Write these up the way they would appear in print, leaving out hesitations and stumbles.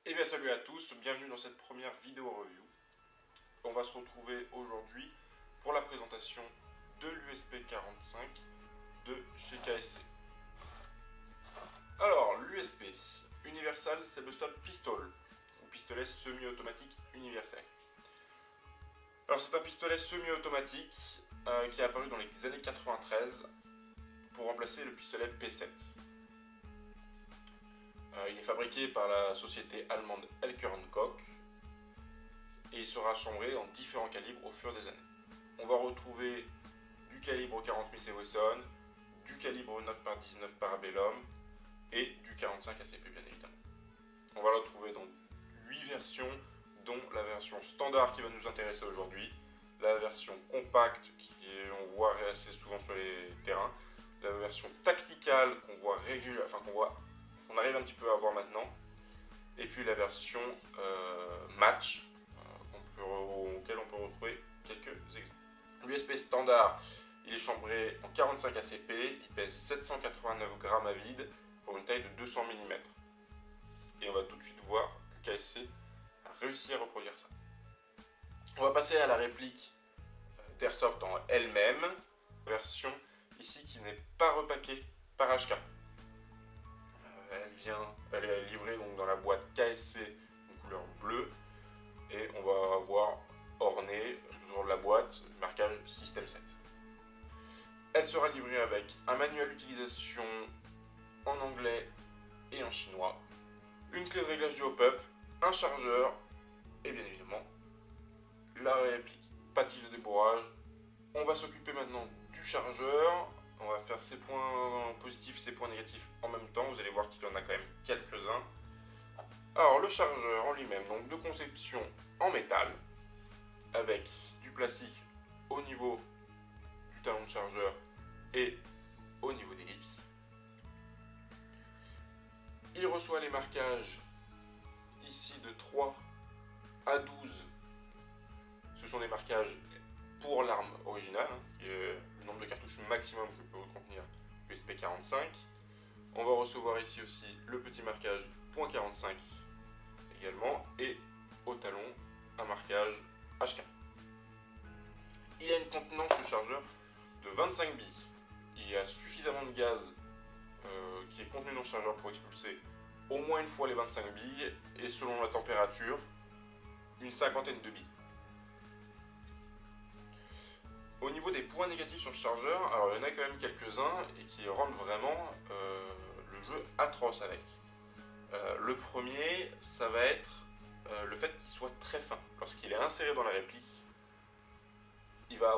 Et bien salut à tous, bienvenue dans cette première vidéo review. On va se retrouver aujourd'hui pour la présentation de l'USP45 de chez KSC. Alors l'USP Universal Stop Pistol, ou pistolet semi-automatique universel. Alors c'est un pistolet semi-automatique qui est apparu dans les années 93 pour remplacer le pistolet P7. Il est fabriqué par la société allemande Elker & Koch et il sera chambré en différents calibres au fur des années. On va retrouver du calibre 40 Smith & Wesson, du calibre 9x19 Parabellum et du 45 ACP bien évidemment. On va le retrouver dans 8 versions, dont la version standard qui va nous intéresser aujourd'hui, la version compacte qu'on voit assez souvent sur les terrains, la version tacticale qu'on voit on arrive un petit peu à voir maintenant, et puis la version match auquel on peut retrouver quelques exemples. L'USP standard, il est chambré en 45 ACP, il pèse 789 grammes à vide pour une taille de 200 mm. Et on va tout de suite voir que KSC a réussi à reproduire ça. On va passer à la réplique d'Airsoft en elle-même, version ici qui n'est pas repackée par HK. Elle est livrée donc dans la boîte KSC de couleur bleue et on va avoir orné tout autour de la boîte le marquage System 7. Elle sera livrée avec un manuel d'utilisation en anglais et en chinois, une clé de réglage du hop-up, un chargeur et bien évidemment la réplique. Pas de tige de débourrage. On va s'occuper maintenant du chargeur. On va faire ses points positifs et ses points négatifs en même temps. Vous allez voir qu'il en a quand même quelques-uns. Alors le chargeur en lui-même, donc de conception en métal, avec du plastique au niveau du talon de chargeur et au niveau des l'ellipse. Il reçoit les marquages ici de 3 à 12. Ce sont des marquages pour l'arme originale, qui est le nombre de cartouches maximum que peut contenir l'USP45. On va recevoir ici aussi le petit marquage .45 également, et au talon un marquage HK. Il a une contenance de chargeur de 25 billes. Il y a suffisamment de gaz qui est contenu dans le chargeur pour expulser au moins une fois les 25 billes, et selon la température, une cinquantaine de billes. Au niveau des points négatifs sur le chargeur, alors il y en a quand même quelques-uns et qui rendent vraiment le jeu atroce avec. Le premier, ça va être le fait qu'il soit très fin. Lorsqu'il est inséré dans la réplique, il va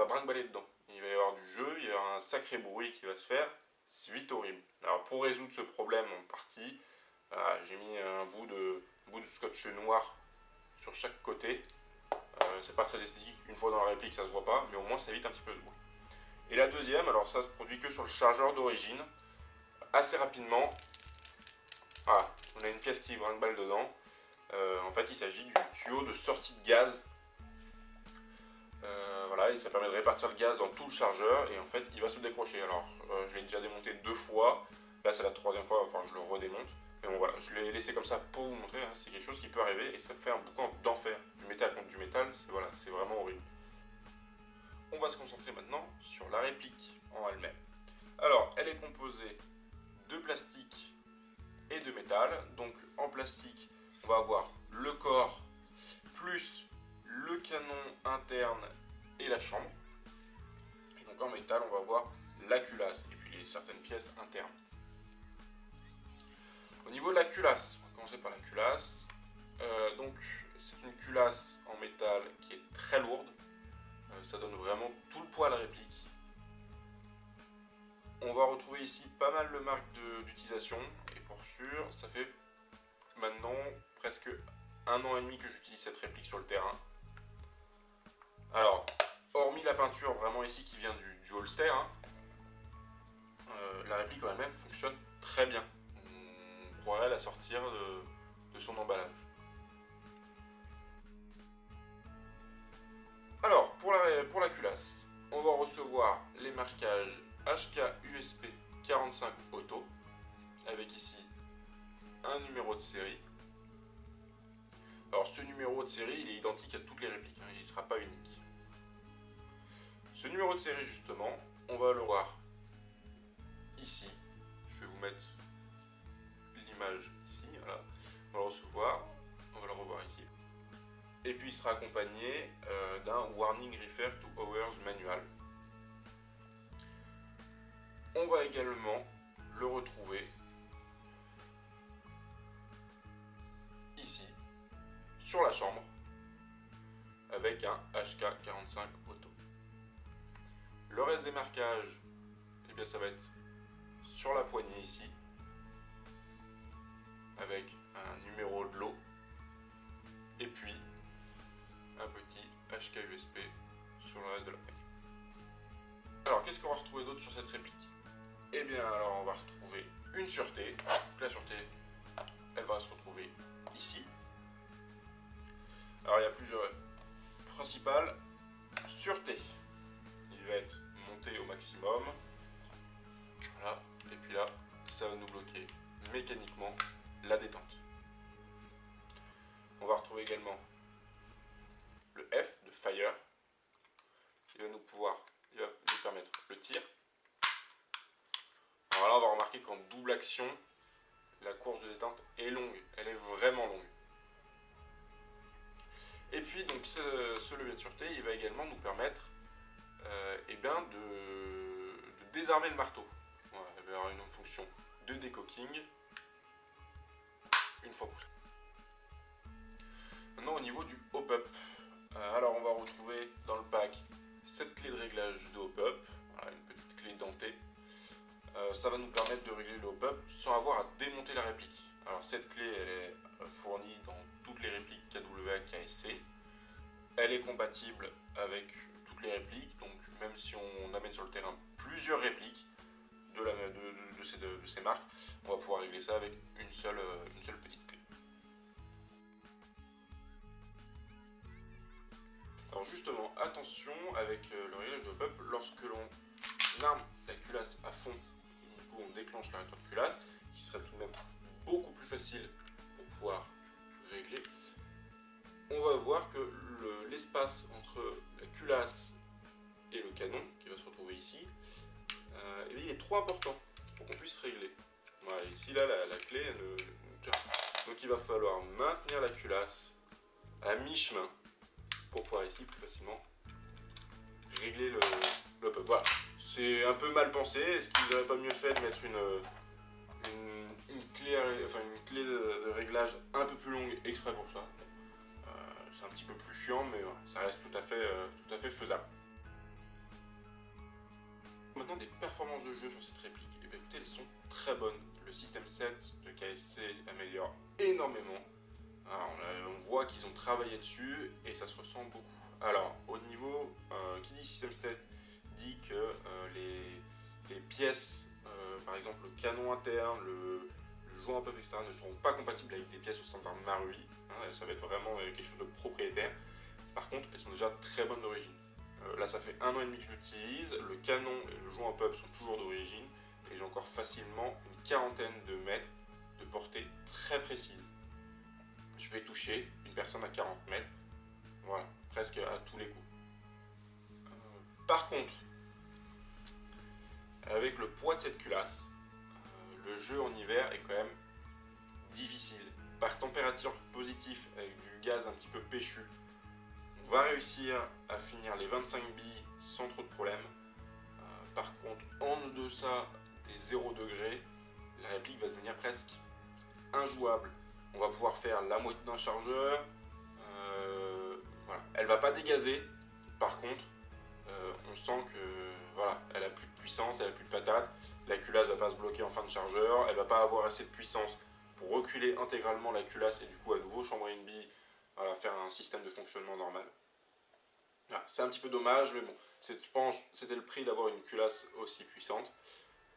brinque-baller dedans. Il va y avoir du jeu, il y aura un sacré bruit qui va se faire, c'est vite horrible. Alors pour résoudre ce problème en partie, j'ai mis un bout de scotch noir sur chaque côté. C'est pas très esthétique, une fois dans la réplique ça se voit pas, mais au moins ça évite un petit peu ce bruit. Et la deuxième, alors ça se produit que sur le chargeur d'origine, assez rapidement. Voilà, on a une pièce qui brinque-balle dedans. En fait il s'agit du tuyau de sortie de gaz. Voilà, et ça permet de répartir le gaz dans tout le chargeur, et en fait il va se décrocher. Alors je l'ai déjà démonté 2 fois, là c'est la 3e fois, enfin je le redémonte. Mais bon voilà, je l'ai laissé comme ça pour vous montrer, hein, c'est quelque chose qui peut arriver et ça fait un boucan d'enfer. Du métal contre du métal, c'est vraiment horrible. On va se concentrer maintenant sur la réplique en elle-même. Alors, elle est composée de plastique et de métal. Donc en plastique, on va avoir le corps plus le canon interne et la chambre. Et donc en métal, on va avoir la culasse et puis certaines pièces internes. Au niveau de la culasse, on va commencer par la culasse. Donc c'est une culasse en métal qui est très lourde. Ça donne vraiment tout le poids à la réplique. On va retrouver ici pas mal de marques d'utilisation. Et pour sûr, ça fait maintenant presque 1 an et demi que j'utilise cette réplique sur le terrain. Alors, hormis la peinture vraiment ici qui vient du holster, hein, la réplique en elle-même fonctionne très bien. On croirait la sortir de son emballage. Alors, pour la culasse, on va recevoir les marquages HK USP 45 Auto, avec ici un numéro de série, Alors ce numéro de série, il est identique à toutes les répliques, hein, il ne sera pas unique. Ce numéro de série justement, on va le voir ici. Je vais vous mettre l'image ici, voilà. On va le recevoir, on va le revoir ici. Et puis il sera accompagné d'un Warning Refer to Hours Manual. On va également le retrouver ici, sur la chambre, avec un HK45 auto. Le reste des marquages, eh bien ça va être sur la poignée ici, avec un numéro de lot, et puis un petit HK USB sur le reste de la poignée. Alors qu'est-ce qu'on va retrouver d'autre sur cette réplique? Eh bien alors on va retrouver une sûreté. Donc la sûreté, elle va se retrouver ici. Alors il y a plusieurs principales. Sûreté, il va être monté au maximum. Voilà. Et puis là, ça va nous bloquer mécaniquement la détente. On va retrouver également le F de Fire. Il va nous permettre le tir. Alors là, on va remarquer qu'en double action, la course de détente est longue. Elle est vraiment longue. Et puis, donc, ce levier de sûreté, il va également nous permettre de désarmer le marteau. Voilà, il va y avoir une fonction de décocking une fois poussé. Maintenant, au niveau du hop-up, alors on va retrouver dans le pack cette clé de réglage de hop-up, voilà, une petite clé dentée. Ça va nous permettre de régler le hop-up sans avoir à démonter la réplique. Alors cette clé, elle est fournie dans toutes les répliques KWA, KSC. Elle est compatible avec toutes les répliques, donc même si on amène sur le terrain plusieurs répliques de ces marques, on va pouvoir régler ça avec une seule petite clé. Alors justement, attention avec le réglage de hop-up, lorsque l'on arme la culasse à fond, du coup on déclenche l'arrêteur de culasse, qui serait tout de même beaucoup plus facile pour pouvoir régler. On va voir que l'espace entre la culasse et le canon, qui va se retrouver ici, il est trop important pour qu'on puisse régler. Voilà, ici là la clé, donc il va falloir maintenir la culasse à mi-chemin pour pouvoir ici plus facilement régler le hop-up. Voilà, c'est un peu mal pensé. Est-ce qu'ils n'auraient pas mieux fait de mettre une clé de réglage un peu plus longue exprès pour ça? C'est un petit peu plus chiant, mais voilà, ça reste tout à fait faisable. Maintenant, des performances de jeu sur cette réplique. Et bien, écoutez, elles sont très bonnes. Le système 7 de KSC améliore énormément. Alors, on voit qu'ils ont travaillé dessus et ça se ressent beaucoup. Alors, au niveau, qui dit système 7 dit que les pièces, par exemple le canon interne, le joueur hop-up, etc., ne seront pas compatibles avec des pièces au standard Marui. Hein, ça va être vraiment quelque chose de propriétaire. Par contre, elles sont déjà très bonnes d'origine. Là, ça fait 1 an et demi que je l'utilise. Le canon et le joueur hop-up sont toujours d'origine. Et j'ai encore facilement une quarantaine de mètres de portée très précise. Je vais toucher une personne à 40 mètres. Voilà, presque à tous les coups. Par contre, avec le poids de cette culasse, le jeu en hiver est quand même difficile. Par température positive, avec du gaz un petit peu péchu, on va réussir à finir les 25 billes sans trop de problèmes. Par contre, en deçà des 0 degrés, la réplique va devenir presque injouable. On va pouvoir faire la moitié d'un chargeur. Voilà. Elle va pas dégazer. Par contre, on sent que voilà, elle a plus de puissance, elle a plus de patate. La culasse va pas se bloquer en fin de chargeur. Elle va pas avoir assez de puissance pour reculer intégralement la culasse et du coup à nouveau chambrer une bille, voilà, faire un système de fonctionnement normal. Voilà, c'est un petit peu dommage, mais bon, je pense que c'était le prix d'avoir une culasse aussi puissante.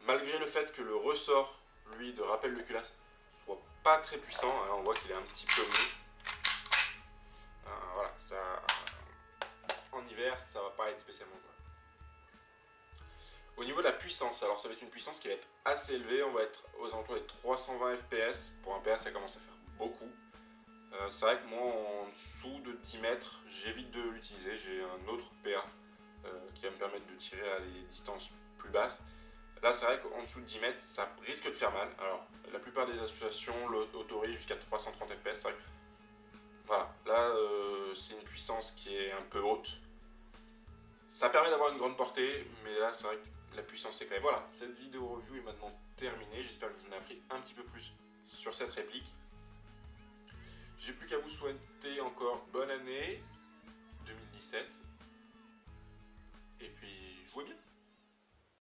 Malgré le fait que le ressort, lui, de rappel de culasse, soit pas très puissant, hein, on voit qu'il est un petit peu mieux. Voilà, ça, en hiver, ça va pas être spécialement quoi. Au niveau de la puissance, alors ça va être une puissance qui va être assez élevée, on va être aux alentours des 320 fps. Pour un PS, ça commence à faire beaucoup. C'est vrai que moi, en dessous de 10 mètres, j'évite de l'utiliser. J'ai un autre PA qui va me permettre de tirer à des distances plus basses. Là, c'est vrai qu'en dessous de 10 mètres, ça risque de faire mal. Alors, la plupart des associations l'autorisent jusqu'à 330 fps. C'est vrai que, voilà, là, c'est une puissance qui est un peu haute. Ça permet d'avoir une grande portée, mais là, c'est vrai que la puissance est quand même... Voilà, cette vidéo review est maintenant terminée. J'espère que je vous en ai appris un petit peu plus sur cette réplique. J'ai plus qu'à vous souhaiter encore bonne année 2017. Et puis, jouez bien.